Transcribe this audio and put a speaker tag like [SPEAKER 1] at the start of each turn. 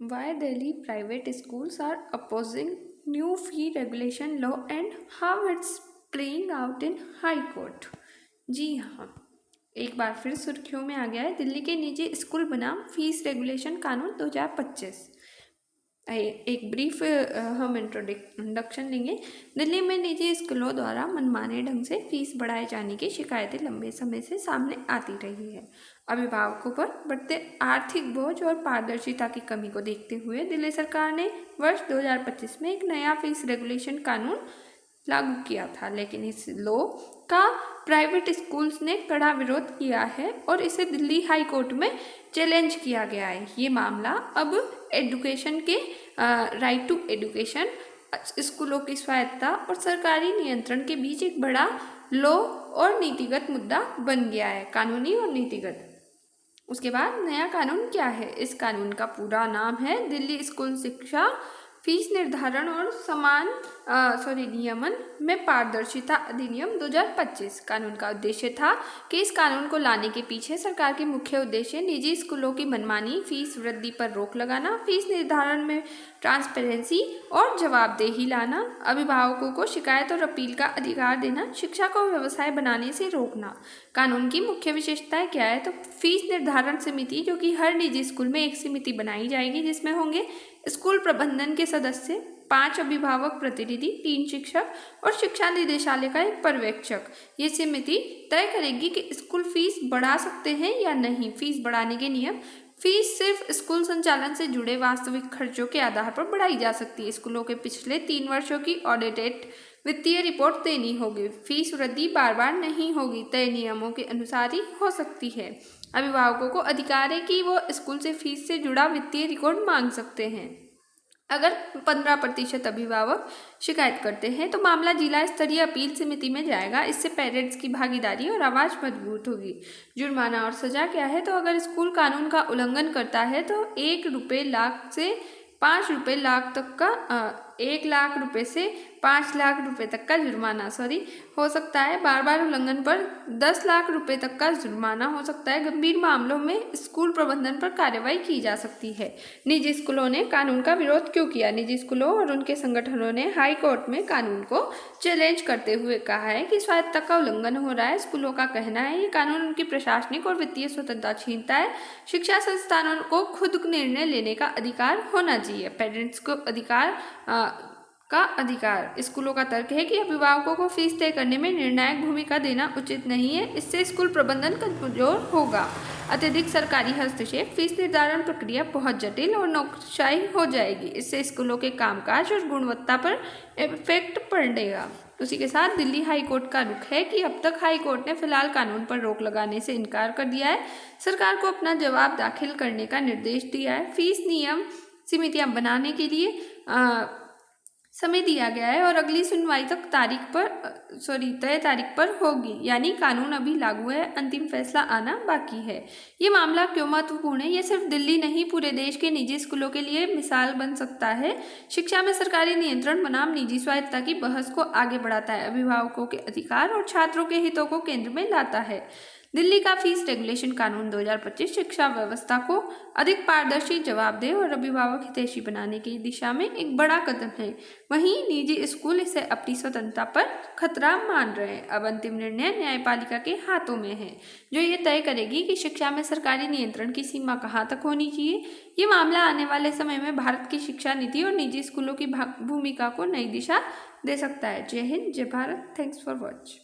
[SPEAKER 1] Why Delhi private schools are opposing new fee regulation law and how it's playing out in High Court। जी हाँ, एक बार फिर सुर्खियों में आ गया है दिल्ली के निजी स्कूल बनाम फीस रेगुलेशन कानून 2025। एक ब्रीफ हम इंट्रोडक्शन लेंगे। दिल्ली में निजी स्कूलों द्वारा मनमाने ढंग से फीस बढ़ाए जाने की शिकायतें लंबे समय से सामने आती रही है। अभिभावकों पर बढ़ते आर्थिक बोझ और पारदर्शिता की कमी को देखते हुए दिल्ली सरकार ने वर्ष 2025 में एक नया फीस रेगुलेशन कानून लागू किया था, लेकिन इस लॉ का प्राइवेट स्कूल्स ने कड़ा विरोध किया है और इसे दिल्ली हाई कोर्ट में चैलेंज किया गया है। ये मामला अब एजुकेशन के राइट टू एजुकेशन, स्कूलों की स्वायत्तता और सरकारी नियंत्रण के बीच एक बड़ा लॉ और नीतिगत मुद्दा बन गया है, कानूनी और नीतिगत। उसके बाद नया कानून क्या है? इस कानून का पूरा नाम है दिल्ली स्कूल शिक्षा फीस निर्धारण और नियमन में पारदर्शिता अधिनियम 2025। कानून का उद्देश्य था कि इस कानून को लाने के पीछे सरकार के मुख्य उद्देश्य निजी स्कूलों की मनमानी फीस वृद्धि पर रोक लगाना, फीस निर्धारण में ट्रांसपेरेंसी और जवाबदेही लाना, अभिभावकों को शिकायत और अपील का अधिकार देना, शिक्षा को व्यवसाय बनाने से रोकना। कानून की मुख्य विशेषताएं क्या है? तो फीस निर्धारण समिति, जो कि हर निजी स्कूल में एक समिति बनाई जाएगी जिसमें होंगे स्कूल प्रबंधन के सदस्य, 5 अभिभावक प्रतिनिधि, 3 शिक्षक और शिक्षा निदेशालय का एक पर्यवेक्षक। ये समिति तय करेगी कि स्कूल फीस बढ़ा सकते हैं या नहीं। फीस बढ़ाने के नियम: फीस सिर्फ स्कूल संचालन से जुड़े वास्तविक खर्चों के आधार पर बढ़ाई जा सकती है। स्कूलों के पिछले 3 वर्षों की ऑडिटेड वित्तीय रिपोर्ट देनी होगी। फीस वृद्धि बार बार नहीं होगी, तय नियमों के अनुसार ही हो सकती है। अभिभावकों को अधिकार है कि वो स्कूल से फीस से जुड़ा वित्तीय रिकॉर्ड मांग सकते हैं। अगर 15% अभिभावक शिकायत करते हैं तो मामला जिला स्तरीय अपील समिति में जाएगा। इससे पेरेंट्स की भागीदारी और आवाज़ मजबूत होगी। जुर्माना और सजा क्या है? तो अगर स्कूल कानून का उल्लंघन करता है तो 1 रुपये लाख से 5 रुपये लाख तक का 1 लाख रुपये से 5 लाख रुपये तक का जुर्माना हो सकता है। बार बार उल्लंघन पर 10 लाख रुपये तक का जुर्माना हो सकता है। गंभीर मामलों में स्कूल प्रबंधन पर कार्रवाई की जा सकती है। निजी स्कूलों ने कानून का विरोध क्यों किया? निजी स्कूलों और उनके संगठनों ने हाई कोर्ट में कानून को चैलेंज करते हुए कहा है कि स्वायत्तता का उल्लंघन हो रहा है। स्कूलों का कहना है ये कानून उनकी प्रशासनिक और वित्तीय स्वतंत्रता छीनता है। शिक्षा संस्थानों को खुद निर्णय लेने का अधिकार होना चाहिए। पेरेंट्स को अधिकार। स्कूलों का तर्क है कि अभिभावकों को फीस तय करने में निर्णायक भूमिका देना उचित नहीं है। इससे स्कूल प्रबंधन कमजोर होगा। अत्यधिक सरकारी हस्तक्षेप: फीस निर्धारण प्रक्रिया बहुत जटिल और नौकरशाही हो जाएगी। इससे स्कूलों के कामकाज और गुणवत्ता पर इफेक्ट पड़ेगा। उसी के साथ दिल्ली हाई कोर्ट का रुख है कि अब तक हाई कोर्ट ने फिलहाल कानून पर रोक लगाने से इनकार कर दिया है। सरकार को अपना जवाब दाखिल करने का निर्देश दिया है। फीस नियम समितियां बनाने के लिए समय दिया गया है और अगली सुनवाई तक तय तारीख पर होगी। यानी कानून अभी लागू है, अंतिम फैसला आना बाकी है। ये मामला क्यों महत्वपूर्ण है? ये सिर्फ दिल्ली नहीं, पूरे देश के निजी स्कूलों के लिए मिसाल बन सकता है। शिक्षा में सरकारी नियंत्रण बनाम निजी स्वायत्तता की बहस को आगे बढ़ाता है, अभिभावकों के अधिकार और छात्रों के हितों को केंद्र में लाता है। दिल्ली का फीस रेगुलेशन कानून 2025 शिक्षा व्यवस्था को अधिक पारदर्शी, जवाबदेह और अभिभावक हितैषी बनाने की दिशा में एक बड़ा कदम है। वहीं निजी स्कूल इसे अपनी स्वतंत्रता पर खतरा मान रहे हैं। अब अंतिम निर्णय न्यायपालिका के हाथों में है, जो ये तय करेगी कि शिक्षा में सरकारी नियंत्रण की सीमा कहाँ तक होनी चाहिए। ये मामला आने वाले समय में भारत की शिक्षा नीति और निजी स्कूलों की भूमिका को नई दिशा दे सकता है। जय हिंद, जय भारत। Thanks for watch.